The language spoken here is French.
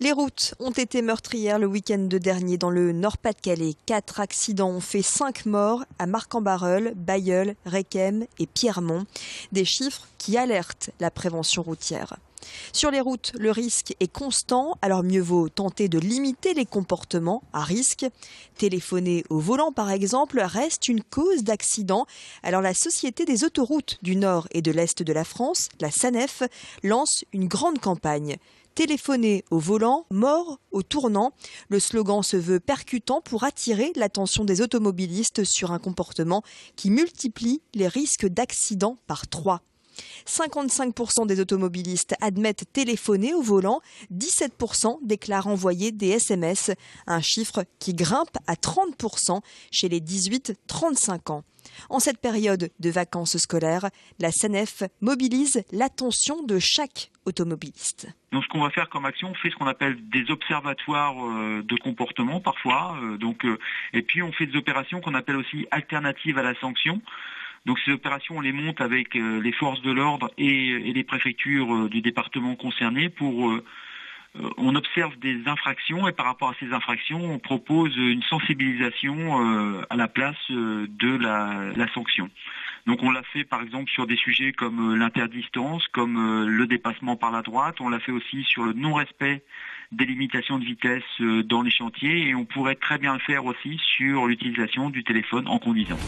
Les routes ont été meurtrières le week-end dernier dans le Nord-Pas-de-Calais. 4 accidents ont fait 5 morts à Marcq-en-Barœul, Bailleul, Requem et Pierremont. Des chiffres qui alertent la prévention routière. Sur les routes, le risque est constant, alors mieux vaut tenter de limiter les comportements à risque. Téléphoner au volant, par exemple, reste une cause d'accident. Alors la Société des autoroutes du Nord et de l'Est de la France, la SANEF, lance une grande campagne. Téléphoner au volant, mort au tournant. Le slogan se veut percutant pour attirer l'attention des automobilistes sur un comportement qui multiplie les risques d'accident par 3. 55% des automobilistes admettent téléphoner au volant, 17% déclarent envoyer des SMS, un chiffre qui grimpe à 30% chez les 18-35 ans. En cette période de vacances scolaires, la SANEF mobilise l'attention de chaque automobiliste. Donc ce qu'on va faire comme action, on fait ce qu'on appelle des observatoires de comportement parfois, et puis on fait des opérations qu'on appelle aussi alternatives à la sanction. Donc ces opérations, on les monte avec les forces de l'ordre et les préfectures du département concerné on observe des infractions et par rapport à ces infractions, on propose une sensibilisation à la place de la sanction. Donc on l'a fait par exemple sur des sujets comme l'interdistance, comme le dépassement par la droite. On l'a fait aussi sur le non-respect des limitations de vitesse dans les chantiers et on pourrait très bien le faire aussi sur l'utilisation du téléphone en conduisant.